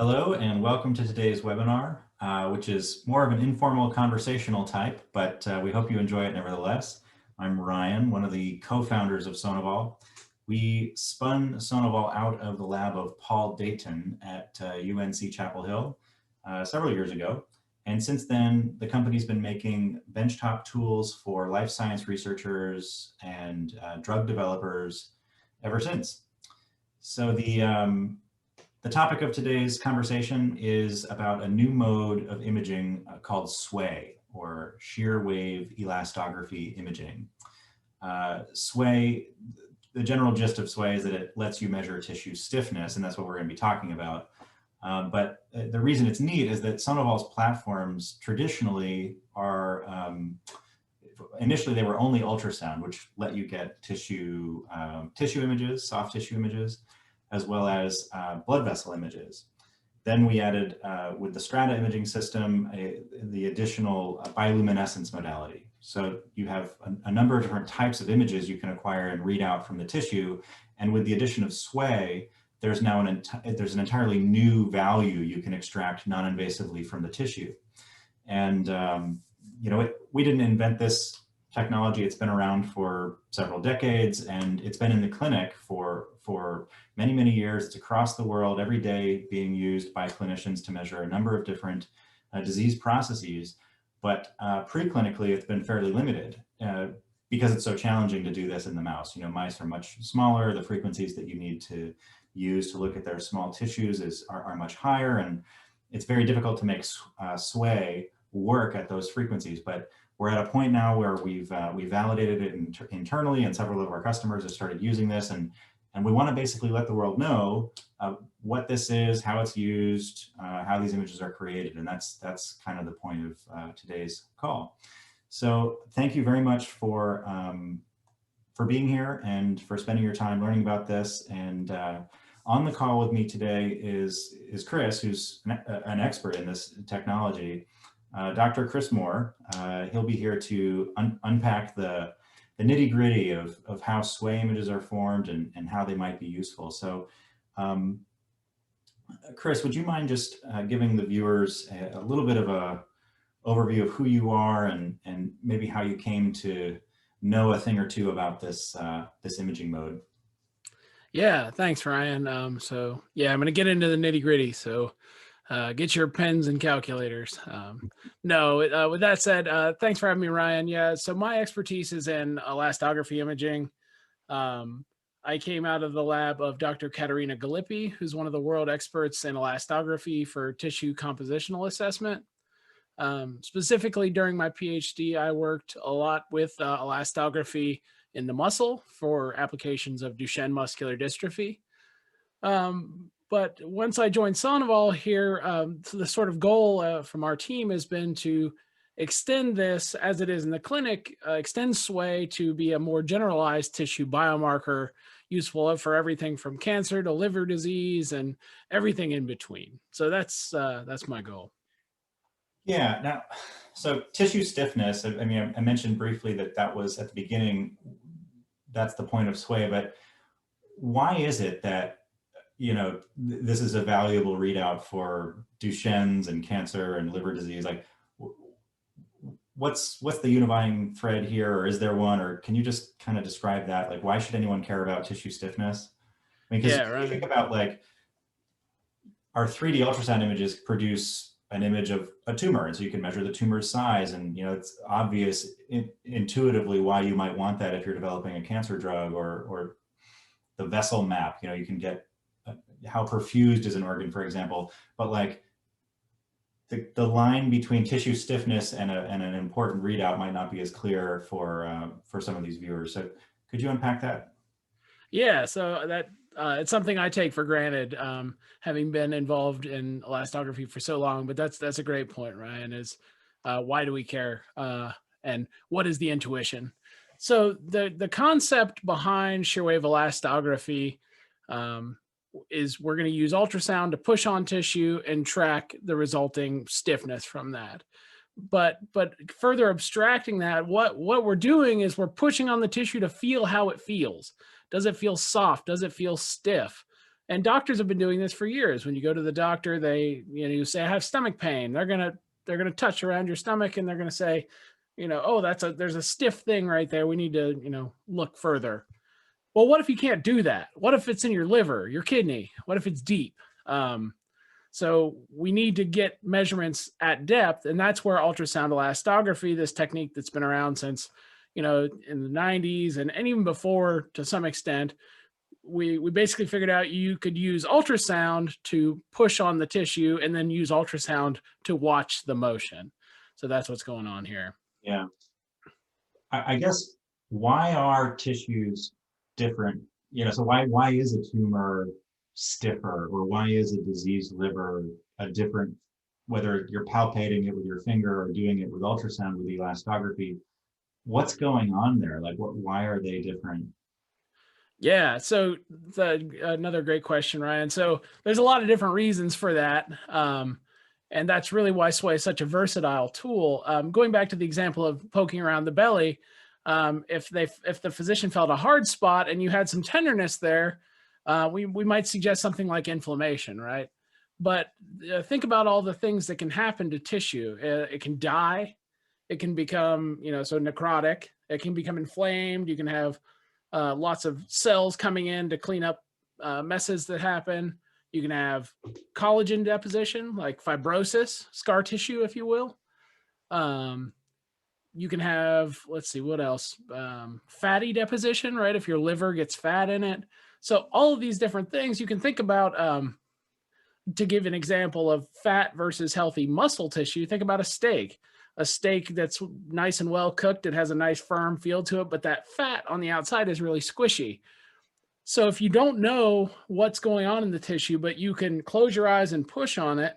Hello and welcome to today's webinar, which is more of an informal conversational type, but we hope you enjoy it nevertheless. I'm Ryan, one of the co-founders of SonoVol. We spun SonoVol out of the lab of Paul Dayton at UNC Chapel Hill several years ago. And since then, the company's been making benchtop tools for life science researchers and drug developers ever since. So the topic of today's conversation is about a new mode of imaging called SWE, or Shear Wave Elastography imaging. SWE, the general gist of SWE is that it lets you measure tissue stiffness, and that's what we're going to be talking about. But the reason it's neat is that SonoVol's platforms traditionally are, initially they were only ultrasound, which let you get tissue images, soft tissue images, as well as blood vessel images. Then we added, with the Strata imaging system, the additional bioluminescence modality. So you have a number of different types of images you can acquire and read out from the tissue. And with the addition of SWE, there's now an entirely new value you can extract non-invasively from the tissue. And we didn't invent this technology. It's been around for several decades, and it's been in the clinic for many, many years. It's across the world every day being used by clinicians to measure a number of different disease processes. But preclinically, it's been fairly limited because it's so challenging to do this in the mouse. Mice are much smaller. The frequencies that you need to use to look at their small tissues are much higher, and it's very difficult to make SWE work at those frequencies. But we're at a point now where we've validated it internally, and several of our customers have started using this, and we want to basically let the world know what this is, how it's used, how these images are created, and that's kind of the point of today's call. So thank you very much for being here and for spending your time learning about this. And on the call with me today is Chris, who's an expert in this technology. Dr. Chris Moore. He'll be here to unpack the nitty-gritty of how SWE images are formed and how they might be useful. So Chris, would you mind just giving the viewers a little bit of a overview of who you are and maybe how you came to know a thing or two about this imaging mode? Yeah, thanks, Ryan. So yeah, I'm going to get into the nitty-gritty. So get your pens and calculators. With that said, thanks for having me, Ryan. Yeah, so my expertise is in elastography imaging. I came out of the lab of Dr. Katerina Galippi, who's one of the world experts in elastography for tissue compositional assessment. Specifically during my PhD, I worked a lot with elastography in the muscle for applications of Duchenne muscular dystrophy. But once I joined SonoVol here, the sort of goal from our team has been to extend this, as it is in the clinic, extend SWE to be a more generalized tissue biomarker, useful for everything from cancer to liver disease and everything in between. So that's my goal. Yeah. Now, so tissue stiffness. I mean, I mentioned briefly that was at the beginning. That's the point of SWE. But why is it that this is a valuable readout for Duchenne's and cancer and liver disease? Like, what's the unifying thread here, or is there one? Or can you just kind of describe that? Like, why should anyone care about tissue stiffness? I mean, because if you think about, like, our 3D ultrasound images produce an image of a tumor, and so you can measure the tumor's size, and it's obvious intuitively why you might want that if you're developing a cancer drug, or the vessel map. You can get how perfused is an organ, for example, but like the line between tissue stiffness and an important readout might not be as clear for some of these viewers. So could you unpack that? Yeah, so that it's something I take for granted, having been involved in elastography for so long. But that's a great point, Ryan. Is why do we care, and what is the intuition? So the concept behind shear wave elastography is we're going to use ultrasound to push on tissue and track the resulting stiffness from that. But further abstracting that, what we're doing is we're pushing on the tissue to feel how it feels. Does it feel soft? Does it feel stiff? And doctors have been doing this for years. When you go to the doctor, you say, I have stomach pain. They're gonna touch around your stomach and they're gonna say, oh, there's a stiff thing right there. We need to, look further. Well, what if you can't do that? What if it's in your liver, your kidney? What if it's deep? So we need to get measurements at depth, and that's where ultrasound elastography, this technique that's been around since, in the 90s and even before to some extent, we basically figured out you could use ultrasound to push on the tissue and then use ultrasound to watch the motion. So that's what's going on here. Yeah. I guess, why are tissues different? So why is a tumor stiffer, or why is a diseased liver a different, whether you're palpating it with your finger or doing it with ultrasound with elastography? What's going on there? Like, why are they different? Yeah, so another great question, Ryan. So there's a lot of different reasons for that. And that's really why SWE is such a versatile tool. Going back to the example of poking around the belly, if the physician felt a hard spot and you had some tenderness there, we might suggest something like inflammation, right? But think about all the things that can happen to tissue. It can die. It can become, so necrotic. It can become inflamed. You can have lots of cells coming in to clean up messes that happen. You can have collagen deposition, like fibrosis, scar tissue, if you will. You can have, let's see, what else? Fatty deposition, right? If your liver gets fat in it. So all of these different things you can think about. To give an example of fat versus healthy muscle tissue, think about a steak. A steak that's nice and well cooked, it has a nice firm feel to it, but that fat on the outside is really squishy. So if you don't know what's going on in the tissue, but you can close your eyes and push on it,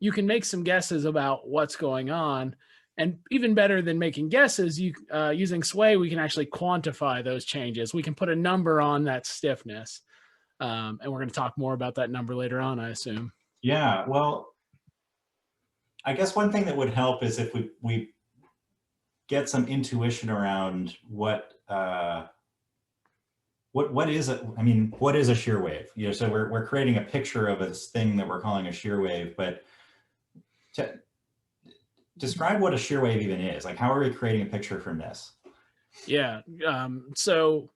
you can make some guesses about what's going on. And even better than making guesses, using SWE, we can actually quantify those changes. We can put a number on that stiffness. And we're going to talk more about that number later on, I assume. Yeah, well, I guess one thing that would help is if we get some intuition around what is it? I mean, what is a shear wave? So we're creating a picture of this thing that we're calling a shear wave, but to describe what a shear wave even is. Like, how are we creating a picture from this? Yeah. So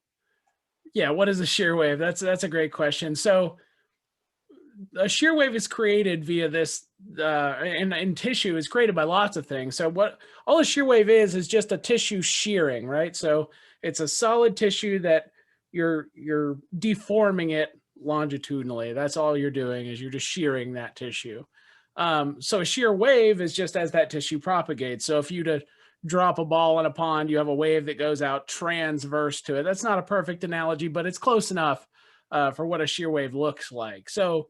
yeah, what is a shear wave? That's a great question. So a shear wave is created via this, in tissue is created by lots of things. So what all a shear wave is just a tissue shearing, right? So it's a solid tissue that you're deforming it longitudinally. That's all you're doing, is you're just shearing that tissue. So a shear wave is just as that tissue propagates. So if you to drop a ball in a pond, you have a wave that goes out transverse to it. That's not a perfect analogy, but it's close enough for what a shear wave looks like. So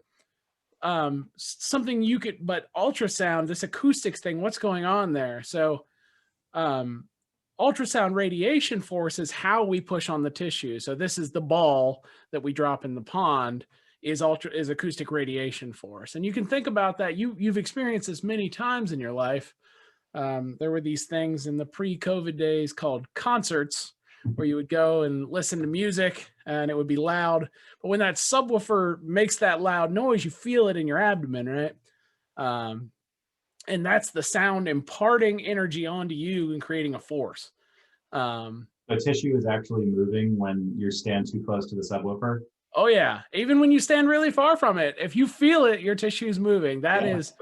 something you could, but ultrasound, this acoustics thing, what's going on there? So ultrasound radiation force is how we push on the tissue. So this is the ball that we drop in the pond is acoustic radiation force. And you can think about that. You've experienced this many times in your life. There were these things in the pre-COVID days called concerts, where you would go and listen to music and it would be loud. But when that subwoofer makes that loud noise, you feel it in your abdomen, right? And that's the sound imparting energy onto you and creating a force. The tissue is actually moving when you stand too close to the subwoofer? Oh yeah, even when you stand really far from it, if you feel it, your tissue is moving. That is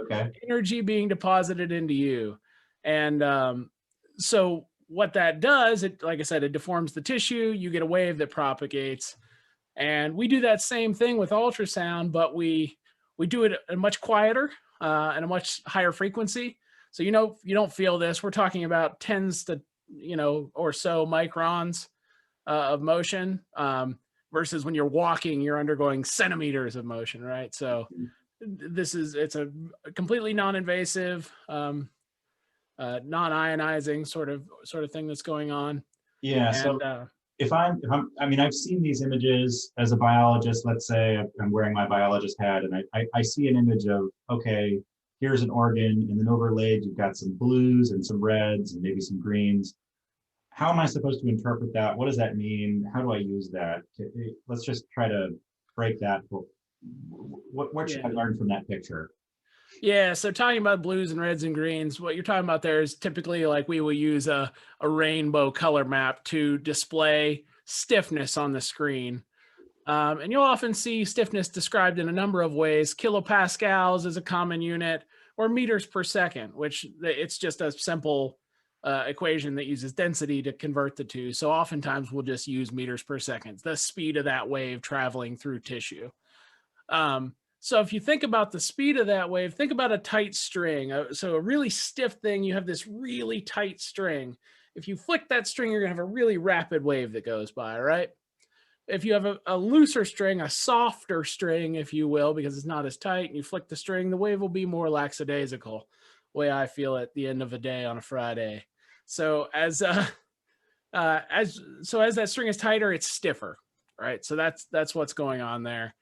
energy being deposited into you. And so what that does, like I said, it deforms the tissue. You get a wave that propagates. And we do that same thing with ultrasound, but we do it at a much quieter and a much higher frequency. So, you don't feel this. We're talking about tens to, or so microns of motion. Versus when you're walking, you're undergoing centimeters of motion, right? So it's a completely non-invasive, non-ionizing sort of thing that's going on. Yeah. So I've seen these images as a biologist. Let's say I'm wearing my biologist hat and I see an image of, okay, here's an organ, and then overlaid, you've got some blues and some reds and maybe some greens. How am I supposed to interpret that? What does that mean? How do I use that? Let's just try to break that what should I learn from that picture? Yeah, so talking about blues and reds and greens, what you're talking about there is typically like we will use a rainbow color map to display stiffness on the screen. And you'll often see stiffness described in a number of ways. Kilopascals is a common unit, or meters per second, which it's just a simple equation that uses density to convert the two. So oftentimes we'll just use meters per second, the speed of that wave traveling through tissue. So if you think about the speed of that wave, think about a tight string. So a really stiff thing, you have this really tight string. If you flick that string, you're gonna have a really rapid wave that goes by, right? If you have a looser string, a softer string, if you will, because it's not as tight, and you flick the string, the wave will be more lackadaisical, way I feel at the end of a day on a Friday. So as that string is tighter, it's stiffer, right? So that's what's going on there.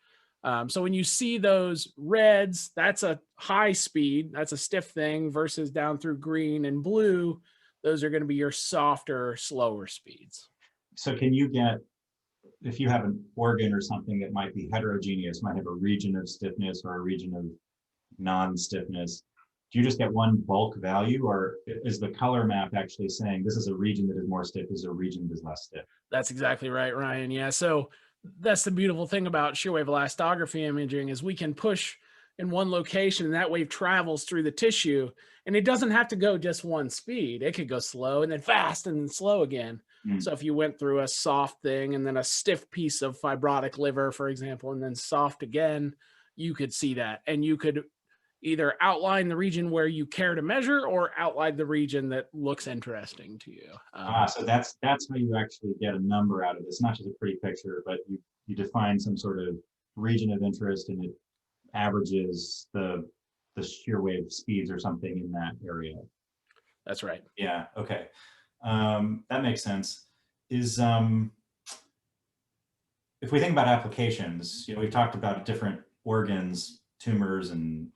So when you see those reds, that's a high speed, that's a stiff thing, versus down through green and blue, those are going to be your softer, slower speeds. So can you get, if you have an organ or something that might be heterogeneous, might have a region of stiffness or a region of non-stiffness, do you just get one bulk value, or is the color map actually saying this is a region that is more stiff, this is a region that is less stiff? That's exactly right, Ryan. Yeah, so that's the beautiful thing about shear wave elastography imaging is we can push in one location and that wave travels through the tissue, and it doesn't have to go just one speed. It could go slow and then fast and then slow again. So if you went through a soft thing and then a stiff piece of fibrotic liver, for example, and then soft again, you could see that. And you could either outline the region where you care to measure or outline the region that looks interesting to you. So that's how you actually get a number out of this, not just a pretty picture, but you define some sort of region of interest and it averages the shear wave speeds or something in that area. That's right. Yeah, okay. That makes sense. Is if we think about applications, we've talked about different organs, tumors, and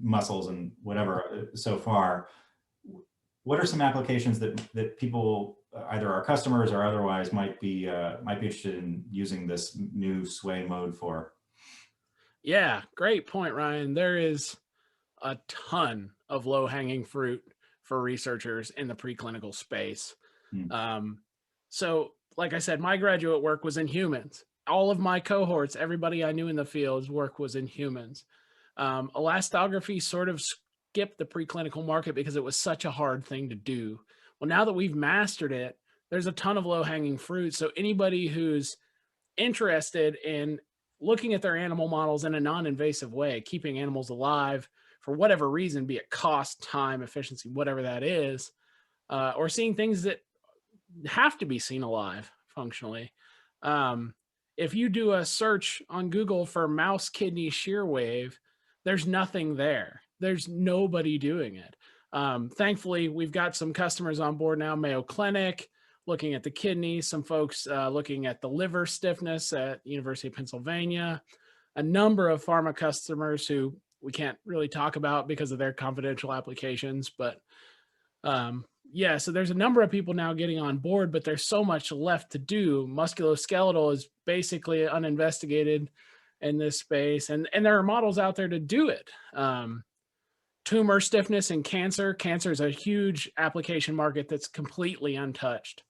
muscles and whatever so far. What are some applications that people, either our customers or otherwise, might be interested in using this new SWE mode for? Yeah, great point, Ryan. There is a ton of low-hanging fruit for researchers in the preclinical space. So like I said, my graduate work was in humans. All of my cohorts, everybody I knew in the field's work was in humans. Elastography sort of skipped the preclinical market because it was such a hard thing to do. Well, now that we've mastered it, there's a ton of low-hanging fruit. So anybody who's interested in looking at their animal models in a non-invasive way, keeping animals alive for whatever reason, be it cost, time, efficiency, whatever that is, or seeing things that have to be seen alive functionally. If you do a search on Google for mouse kidney shear wave, there's nothing there. There's nobody doing it. Thankfully, we've got some customers on board now, Mayo Clinic, looking at the kidney, some folks looking at the liver stiffness at University of Pennsylvania, a number of pharma customers who we can't really talk about because of their confidential applications, but yeah, so there's a number of people now getting on board, but there's so much left to do. Musculoskeletal is basically uninvestigated in this space, and there are models out there to do it. Tumor stiffness and cancer. Cancer is a huge application market that's completely untouched.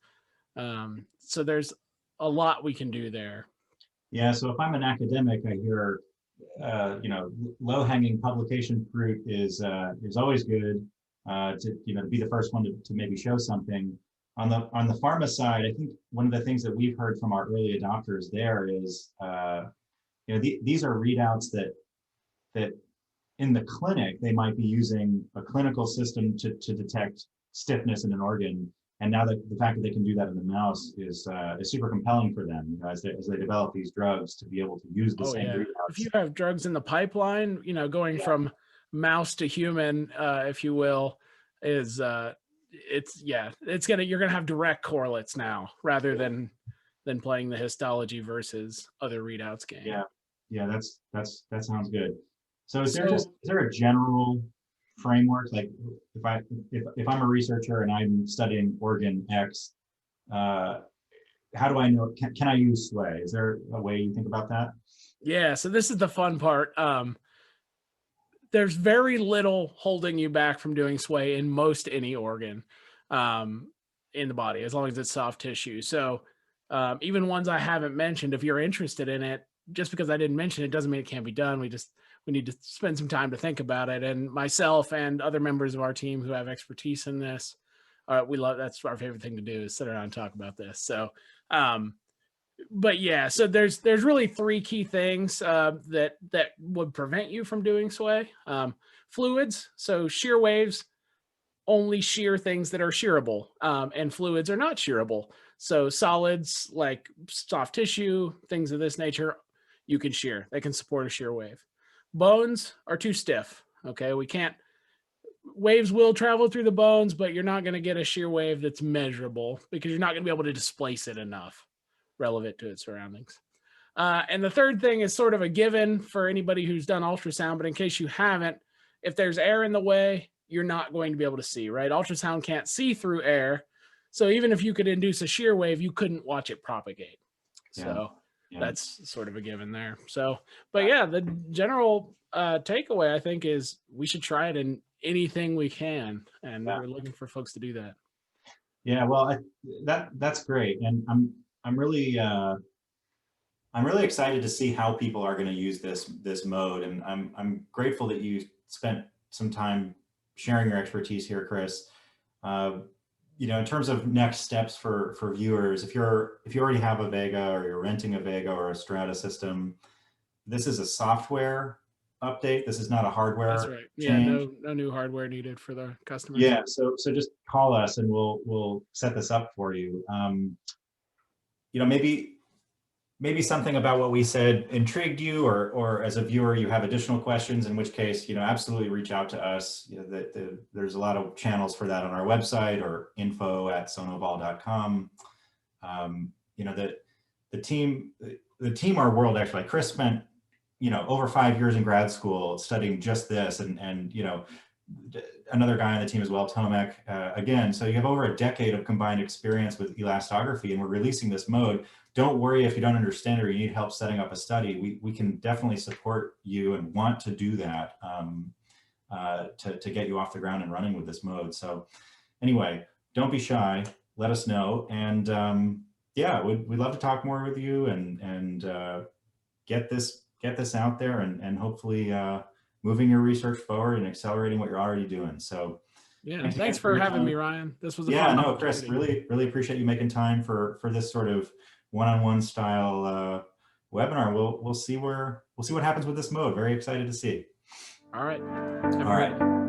So there's a lot we can do there. Yeah, so if I'm an academic, I hear, low-hanging publication fruit is always good. To be the first one to maybe show something. On the pharma side, I think one of the things that we've heard from our early adopters there is, these are readouts that in the clinic they might be using a clinical system to detect stiffness in an organ, and now that the fact that they can do that in the mouse is super compelling for them, as they develop these drugs to be able to use the same readouts. If you have drugs in the pipeline, going from mouse to human, if you will, is you're gonna have direct correlates now rather than playing the histology versus other readouts game. Yeah, that sounds good. So is there a general framework, like if I'm a researcher and I'm studying organ X, how do I know, can I use SWE? Is there a way you think about that? Yeah, so this is the fun part. There's very little holding you back from doing sway in most any organ in the body, as long as it's soft tissue. So even ones I haven't mentioned, if you're interested in it, just because I didn't mention it doesn't mean it can't be done. We need to spend some time to think about it. And myself and other members of our team who have expertise in this, that's our favorite thing to do, is sit around and talk about this. So but yeah, so there's really three key things that would prevent you from doing sway. Fluids, so shear waves only shear things that are shearable, and fluids are not shearable. So solids like soft tissue, things of this nature, you can shear. They can support a shear wave. Bones are too stiff. Okay, we can't. Waves will travel through the bones, but you're not going to get a shear wave that's measurable because you're not going to be able to displace it enough relevant to its surroundings. And the third thing is sort of a given for anybody who's done ultrasound, but in case you haven't, if there's air in the way, you're not going to be able to see, right? Ultrasound can't see through air. So even if you could induce a shear wave, you couldn't watch it propagate. So that's sort of a given there. So, but yeah, the general takeaway, I think, is we should try it in anything we can. And we're looking for folks to do that. Yeah, well, that's great. And I'm really excited to see how people are going to use this mode, and I'm grateful that you spent some time sharing your expertise here, Chris. You know, in terms of next steps for viewers, if you already have a Vega or you're renting a Vega or a Strata system, this is a software update. This is not a hardware That's right. change. Yeah, no new hardware needed for the customers. Yeah, so just call us and we'll set this up for you. You know, maybe something about what we said intrigued you, or as a viewer you have additional questions, in which case, you know, absolutely reach out to us. You know, there's a lot of channels for that on our website, or info@sonovol.com. You know, the team, our world, actually, Chris spent, you know, over 5 years in grad school studying just this, and you know, another guy on the team as well, Tomek, again. So you have over a decade of combined experience with elastography, and we're releasing this mode. Don't worry if you don't understand it or you need help setting up a study. We can definitely support you and want to do that to get you off the ground and running with this mode. So anyway, don't be shy. Let us know. And yeah, we'd love to talk more with you and get this out there and hopefully moving your research forward and accelerating what you're already doing. So yeah, thanks for having me, Ryan. This was a yeah, fun no, Chris, really appreciate you making time for this sort of one-on-one style webinar. We'll see what happens with this mode. Very excited to see. All right. All right.